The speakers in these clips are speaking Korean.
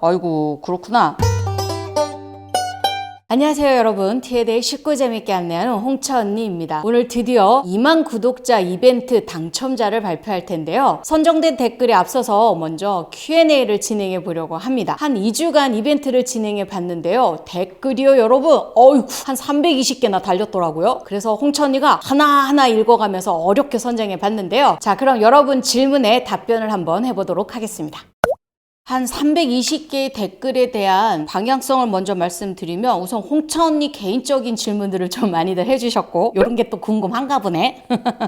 아이고 그렇구나. 안녕하세요 여러분, 티에 대해 쉽고 재밌게 안내하는 홍차 언니입니다. 오늘 드디어 2만 구독자 이벤트 당첨자를 발표할 텐데요. 선정된 댓글에 앞서서 먼저 Q&A를 진행해 보려고 합니다. 한 2주간 이벤트를 진행해 봤는데요. 댓글이요 여러분, 어이구 한 320개나 달렸더라고요. 그래서 홍차 언니가 하나하나 읽어가면서 어렵게 선정해 봤는데요. 자, 그럼 여러분 질문에 답변을 한번 해보도록 하겠습니다. 한 320개의 댓글에 대한 방향성을 먼저 말씀드리면, 우선 홍차 언니 개인적인 질문들을 좀 많이들 해주셨고, 이런 게 또 궁금한가 보네.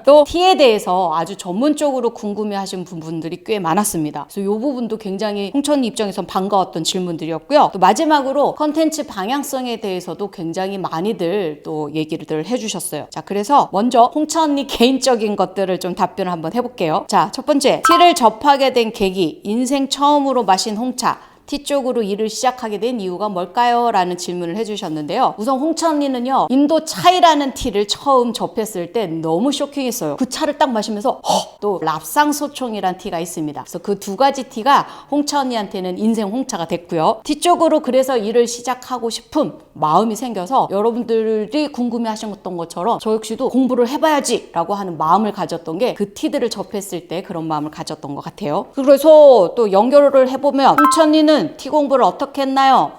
또 티에 대해서 아주 전문적으로 궁금해하신 분들이 꽤 많았습니다. 그래서 이 부분도 굉장히 홍차 언니 입장에선 반가웠던 질문들이었고요. 또 마지막으로 컨텐츠 방향성에 대해서도 굉장히 많이들 또 얘기를 해주셨어요. 자, 그래서 먼저 홍차 언니 개인적인 것들을 좀 답변을 한번 해볼게요. 자, 첫 번째, 티를 접하게 된 계기, 인생 처음으로 마신 홍차, 티 쪽으로 일을 시작하게 된 이유가 뭘까요? 라는 질문을 해주셨는데요. 우선 홍차 언니는요, 인도 차이라는 티를 처음 접했을 때 너무 쇼킹했어요. 그 차를 딱 마시면서 또 랍상소총이란 티가 있습니다. 그래서 그 두 가지 티가 홍차 언니한테는 인생 홍차가 됐고요. 티 쪽으로 그래서 일을 시작하고 싶은 마음이 생겨서, 여러분들이 궁금해하셨던 것처럼 저 역시도 공부를 해봐야지 라고 하는 마음을 가졌던 게 그 티들을 접했을 때 그런 마음을 가졌던 것 같아요. 그래서 또 연결을 해보면, 홍차 언니는 티 공부를 어떻게 했나요?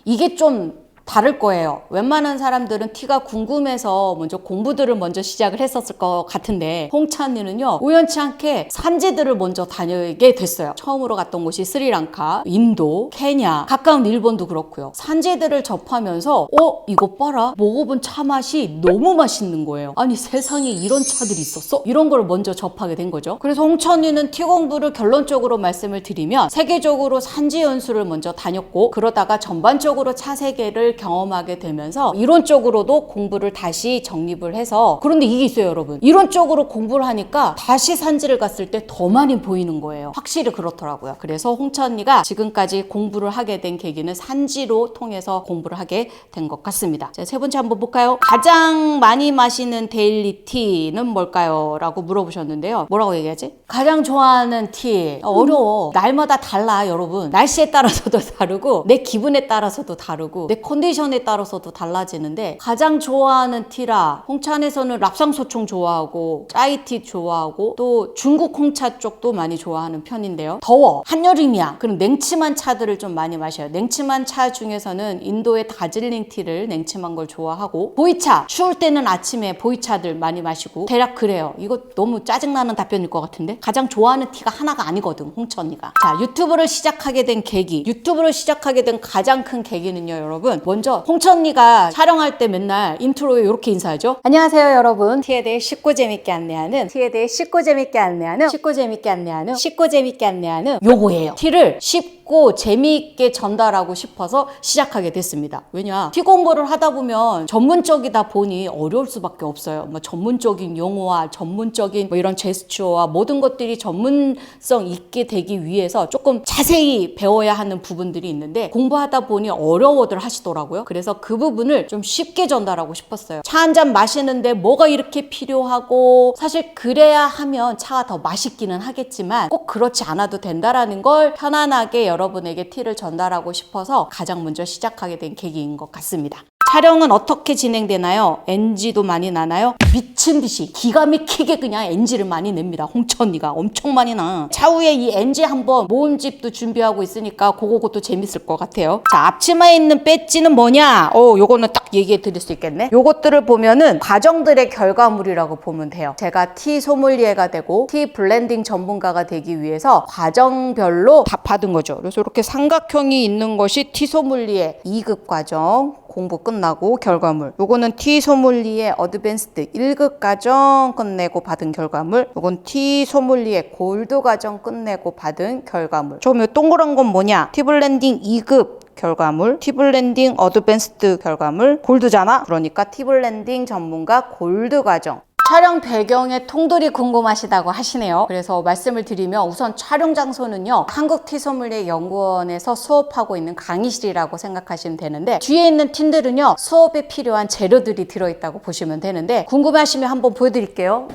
이게 좀 다를 거예요. 웬만한 사람들은 티가 궁금해서 먼저 공부들을 먼저 시작을 했었을 것 같은데, 홍차 언니는요, 우연치 않게 산지들을 먼저 다니게 됐어요. 처음으로 갔던 곳이 스리랑카, 인도, 케냐, 가까운 일본도 그렇고요. 산지들을 접하면서 이거 봐라, 먹어본 차 맛이 너무 맛있는 거예요. 아니 세상에 이런 차들이 있었어? 이런 걸 먼저 접하게 된 거죠. 그래서 홍차 언니는 티 공부를 결론적으로 말씀을 드리면, 세계적으로 산지 연수를 먼저 다녔고, 그러다가 전반적으로 차 세계를 경험하게 되면서 이론적으로도 공부를 다시 정립을 해서, 그런데 이게 있어요 여러분, 이론적으로 공부를 하니까 다시 산지를 갔을 때 더 많이 보이는 거예요. 확실히 그렇더라고요. 그래서 홍차 언니가 지금까지 공부를 하게 된 계기는 산지로 통해서 공부를 하게 된 것 같습니다. 자, 세 번째 한번 볼까요? 가장 많이 마시는 데일리 티는 뭘까요? 라고 물어보셨는데요. 뭐라고 얘기하지? 가장 좋아하는 티, 어려워. 날마다 달라 여러분. 날씨에 따라서도 다르고, 내 기분에 따라서도 다르고, 내 컨디션에 따라서도 달라지는데, 가장 좋아하는 티라, 홍차 안에서는 랍상소총 좋아하고, 짜이티 좋아하고, 또 중국 홍차 쪽도 많이 좋아하는 편인데요. 더워, 한여름이야, 그럼 냉침한 차들을 좀 많이 마셔요. 냉침한 차 중에서는 인도의 다즐링 티를 냉침한 걸 좋아하고, 보이차, 추울 때는 아침에 보이차들 많이 마시고, 대략 그래요. 이거 너무 짜증나는 답변일 것 같은데, 가장 좋아하는 티가 하나가 아니거든 홍차 언니가. 자, 유튜브를 시작하게 된 계기, 유튜브를 시작하게 된 가장 큰 계기는요 여러분, 먼저 홍차 언니가 촬영할 때 맨날 인트로에 이렇게 인사하죠. 안녕하세요 여러분, 티에 대해 쉽고 재밌게 안내하는, 티에 대해 쉽고 재밌게 안내하는, 쉽고 재밌게 안내하는, 쉽고 재밌게 안내하는 요거예요. 티를 쉽고 재미있게 전달하고 싶어서 시작하게 됐습니다. 왜냐, 티 공부를 하다 보면 전문적이다 보니 어려울 수밖에 없어요. 뭐 전문적인 용어와 전문적인 뭐 이런 제스처와 모든 것들이 전문성 있게 되기 위해서 조금 자세히 배워야 하는 부분들이 있는데, 공부하다 보니 어려워들 하시더라고요. 그래서 그 부분을 좀 쉽게 전달하고 싶었어요. 차 한 잔 마시는데 뭐가 이렇게 필요하고, 사실 그래야 하면 차가 더 맛있기는 하겠지만 꼭 그렇지 않아도 된다라는 걸 편안하게 여러분에게 티를 전달하고 싶어서 가장 먼저 시작하게 된 계기인 것 같습니다. 촬영은 어떻게 진행되나요? NG도 많이 나나요? 미친 듯이 기가 막히게 그냥 NG를 많이 냅니다. 홍차 언니가 엄청 많이 나. 차후에 이 NG 한번 모음집도 준비하고 있으니까 그것도 재밌을 것 같아요. 자, 앞치마에 있는 배지는 뭐냐? 요거는 딱 얘기해 드릴 수 있겠네. 요것들을 보면은 과정들의 결과물이라고 보면 돼요. 제가 티 소믈리에가 되고 티 블렌딩 전문가가 되기 위해서 과정별로 다 받은 거죠. 그래서 이렇게 삼각형이 있는 것이 티 소믈리에 2급 과정 공부 끝나고 결과물, 요거는 티 소믈리에 어드밴스드 1급 과정 끝내고 받은 결과물, 요건 티 소믈리에 골드 과정 끝내고 받은 결과물. 조금 동그란 건 뭐냐? 티 블렌딩 2급 결과물, 티 블렌딩 어드밴스드 결과물, 골드잖아? 그러니까 티 블렌딩 전문가 골드 과정. 촬영 배경의 통들이 궁금하시다고 하시네요. 그래서 말씀을 드리면, 우선 촬영 장소는요, 한국티소믈리에 연구원에서 수업하고 있는 강의실이라고 생각하시면 되는데, 뒤에 있는 팀들은요 수업에 필요한 재료들이 들어있다고 보시면 되는데, 궁금하시면 한번 보여드릴게요.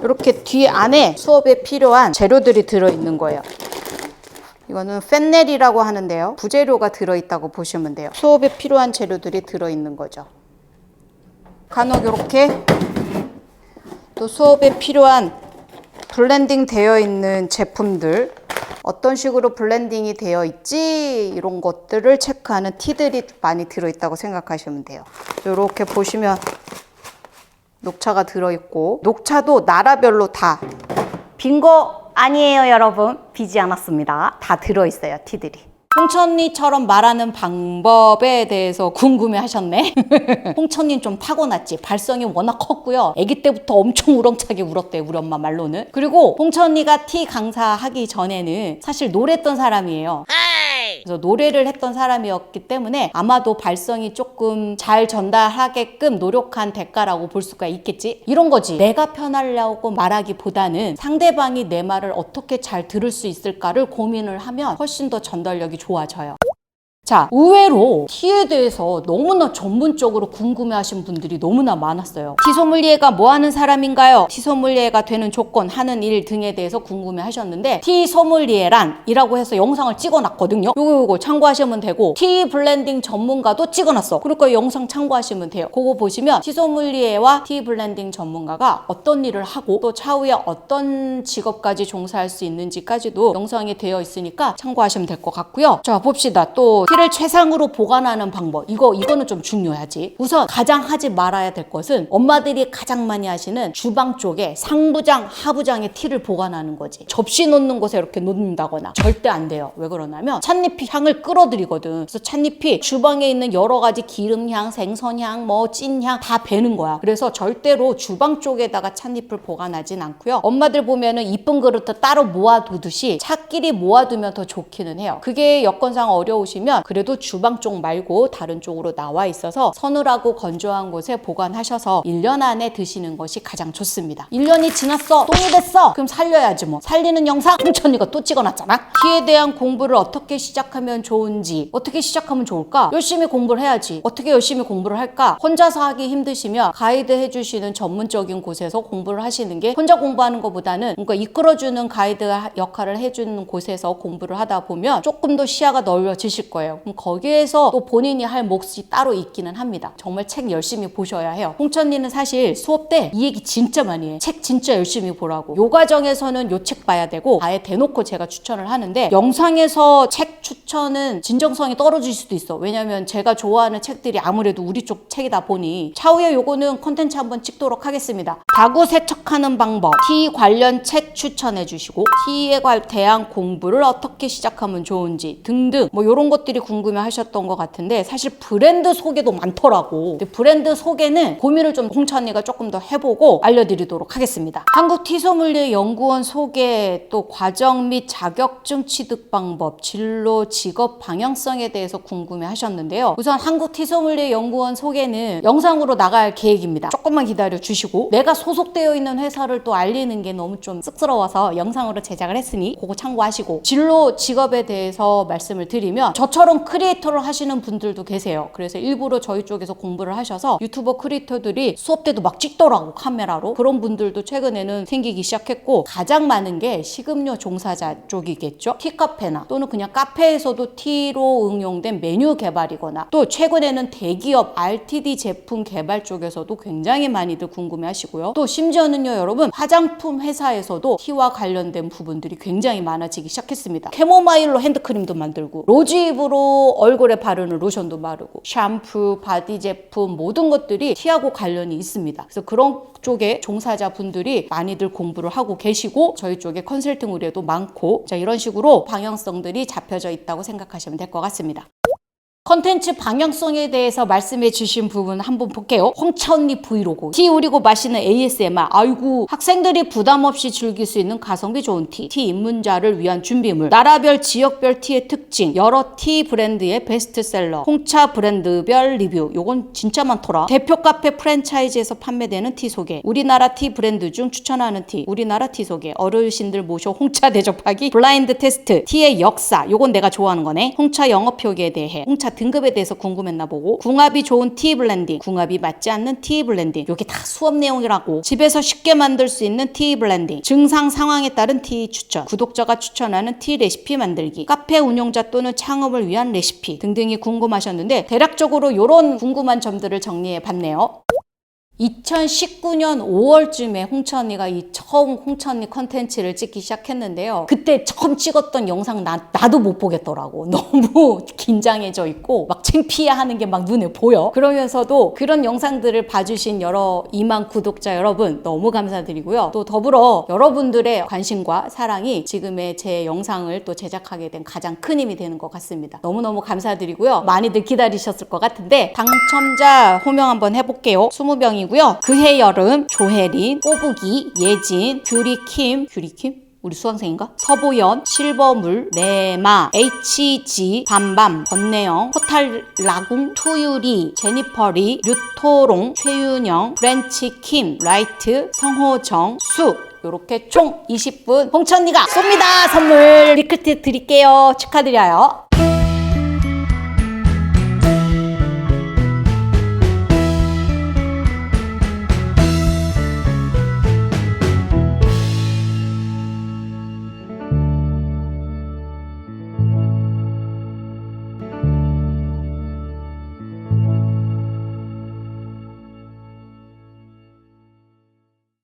이렇게 뒤에 안에 수업에 필요한 재료들이 들어있는 거예요. 이거는 펜넬이라고 하는데요. 부재료가 들어있다고 보시면 돼요. 수업에 필요한 재료들이 들어있는 거죠. 간혹 이렇게 또 수업에 필요한 블렌딩 되어 있는 제품들, 어떤 식으로 블렌딩이 되어 있지 이런 것들을 체크하는 티들이 많이 들어있다고 생각하시면 돼요. 이렇게 보시면 녹차가 들어있고, 녹차도 나라별로 다 빈 거 아니에요 여러분. 비지 않았습니다. 다 들어있어요 티들이. 홍천리처럼 말하는 방법에 대해서 궁금해 하셨네. 홍천리는 좀 타고났지. 발성이 워낙 컸고요. 아기 때부터 엄청 우렁차게 울었대, 우리 엄마 말로는. 그리고 홍천리가 티 강사하기 전에는 사실 노래했던 사람이에요. 그래서 노래를 했던 사람이었기 때문에 아마도 발성이 조금 잘 전달하게끔 노력한 대가라고 볼 수가 있겠지. 이런 거지. 내가 편하려고 말하기보다는 상대방이 내 말을 어떻게 잘 들을 수 있을까를 고민을 하면 훨씬 더 전달력이 좋아져요. 자, 의외로 티에 대해서 너무나 전문적으로 궁금해하신 분들이 너무나 많았어요. 티 소믈리에가 뭐 하는 사람인가요? 티 소믈리에가 되는 조건, 하는 일 등에 대해서 궁금해하셨는데, 티 소믈리에란 이라고 해서 영상을 찍어놨거든요. 요거 참고하시면 되고, 티 블렌딩 전문가도 찍어놨어. 그러니까 영상 참고하시면 돼요. 그거 보시면 티 소믈리에와 티 블렌딩 전문가가 어떤 일을 하고 또 차후에 어떤 직업까지 종사할 수 있는지까지도 영상이 되어 있으니까 참고하시면 될 것 같고요. 자, 봅시다. 또 티를 최상으로 보관하는 방법, 이거는 좀 중요하지. 우선 가장 하지 말아야 될 것은 엄마들이 가장 많이 하시는 주방 쪽에 상부장, 하부장에 티를 보관하는 거지. 접시 놓는 곳에 이렇게 놓는다거나 절대 안 돼요. 왜 그러냐면 찻잎이 향을 끌어들이거든. 그래서 찻잎이 주방에 있는 여러 가지 기름향, 생선향, 찐향 다 배는 거야. 그래서 절대로 주방 쪽에다가 찻잎을 보관하진 않고요. 엄마들 보면은 이쁜 그릇을 따로 모아두듯이 차끼리 모아두면 더 좋기는 해요. 그게 여건상 어려우시면 그래도 주방 쪽 말고 다른 쪽으로 나와 있어서 서늘하고 건조한 곳에 보관하셔서 1년 안에 드시는 것이 가장 좋습니다. 1년이 지났어, 똥이 됐어, 그럼 살려야지 뭐. 살리는 영상 홍천이가 또 찍어놨잖아. 티에 대한 공부를 어떻게 시작하면 좋은지, 어떻게 시작하면 좋을까? 열심히 공부를 해야지. 어떻게 열심히 공부를 할까? 혼자서 하기 힘드시면 가이드 해주시는 전문적인 곳에서 공부를 하시는 게, 혼자 공부하는 것보다는 뭔가 이끌어주는 가이드 역할을 해주는 곳에서 공부를 하다 보면 조금 더 시야가 넓어지실 거예요. 그럼 거기에서 또 본인이 할 몫이 따로 있기는 합니다. 정말 책 열심히 보셔야 해요. 홍천리는 사실 수업 때 이 얘기 진짜 많이 해. 책 진짜 열심히 보라고. 요 과정에서는 요 책 봐야 되고, 아예 대놓고 제가 추천을 하는데, 영상에서 책 추천은 진정성이 떨어질 수도 있어. 왜냐면 제가 좋아하는 책들이 아무래도 우리 쪽 책이다 보니. 차후에 요거는 컨텐츠 한번 찍도록 하겠습니다. 다구 세척하는 방법, 티 관련 책 추천해 주시고, 티에 대한 공부를 어떻게 시작하면 좋은지 등등 뭐 요런 것들이 궁금해 하셨던 것 같은데, 사실 브랜드 소개도 많더라고. 근데 브랜드 소개는 고민을 좀 홍천이가 조금 더 해보고 알려드리도록 하겠습니다. 한국 티소믈리에 연구원 소개, 또 과정 및 자격증 취득 방법, 진로, 직업 방향성에 대해서 궁금해 하셨는데요. 우선 한국 티소믈리에 연구원 소개는 영상으로 나갈 계획입니다. 조금만 기다려 주시고, 내가 소속되어 있는 회사를 또 알리는 게 너무 좀 쑥스러워서 영상으로 제작을 했으니 그거 참고하시고, 진로, 직업에 대해서 말씀을 드리면, 저처럼 크리에이터를 하시는 분들도 계세요. 그래서 일부러 저희 쪽에서 공부를 하셔서 유튜버 크리에이터들이 수업 때도 막 찍더라고, 카메라로. 그런 분들도 최근에는 생기기 시작했고, 가장 많은 게 식음료 종사자 쪽이겠죠. 티카페나 또는 그냥 카페에서도 티로 응용된 메뉴 개발이거나, 또 최근에는 대기업 RTD 제품 개발 쪽에서도 굉장히 많이들 궁금해 하시고요. 또 심지어는요 여러분, 화장품 회사에서도 티와 관련된 부분들이 굉장히 많아지기 시작했습니다. 캐모마일로 핸드크림도 만들고, 로즈잎으로 얼굴에 바르는 로션도 바르고, 샴푸, 바디 제품 모든 것들이 티하고 관련이 있습니다. 그래서 그런 쪽에 종사자분들이 많이들 공부를 하고 계시고, 저희 쪽에 컨설팅 의뢰도 많고, 자, 이런 식으로 방향성들이 잡혀져 있다고 생각하시면 될 것 같습니다. 컨텐츠 방향성에 대해서 말씀해 주신 부분 한번 볼게요. 홍천리 브이로그, 티 우리고 마시는 ASMR, 아이고, 학생들이 부담 없이 즐길 수 있는 가성비 좋은 티 입문자를 위한 준비물, 나라별 지역별 티의 특징, 여러 티 브랜드의 베스트셀러, 홍차 브랜드별 리뷰, 요건 진짜 많더라. 대표 카페 프랜차이즈에서 판매되는 티 소개, 우리나라 티 브랜드 중 추천하는 티, 우리나라 티 소개, 어르신들 모셔 홍차 대접하기, 블라인드 테스트, 티의 역사, 요건 내가 좋아하는 거네. 홍차 영업 표기에 대해, 홍차 등급에 대해서 궁금했나 보고, 궁합이 좋은 티 블렌딩, 궁합이 맞지 않는 티 블렌딩, 요게 다 수업 내용이라고. 집에서 쉽게 만들 수 있는 티 블렌딩, 증상 상황에 따른 티 추천, 구독자가 추천하는 티 레시피 만들기, 카페 운영자 또는 창업을 위한 레시피 등등이 궁금하셨는데 대략적으로 요런 궁금한 점들을 정리해 봤네요. 2019년 5월쯤에 홍차 언니가 처음 홍차 언니 컨텐츠를 찍기 시작했는데요. 그때 처음 찍었던 영상 나도 못 보겠더라고. 너무 긴장해져 있고 막 창피해하는 게 막 눈에 보여. 그러면서도 그런 영상들을 봐주신 2만 구독자 여러분 너무 감사드리고요. 또 더불어 여러분들의 관심과 사랑이 지금의 제 영상을 또 제작하게 된 가장 큰 힘이 되는 것 같습니다. 너무너무 감사드리고요. 많이들 기다리셨을 것 같은데 당첨자 호명 한번 해볼게요. 20명이고요. 그해 여름, 조혜린, 꼬부기, 예진, 규리킴, 우리 수강생인가? 서보연, 실버물, 레마, HG, 밤밤, 권내영, 포탈라궁, 투유리, 제니퍼리, 류토롱, 최윤영, 프렌치킴, 라이트, 성호정, 수 요렇게 총 20분 홍차 언니가 쏩니다. 선물 리크트 드릴게요. 축하드려요.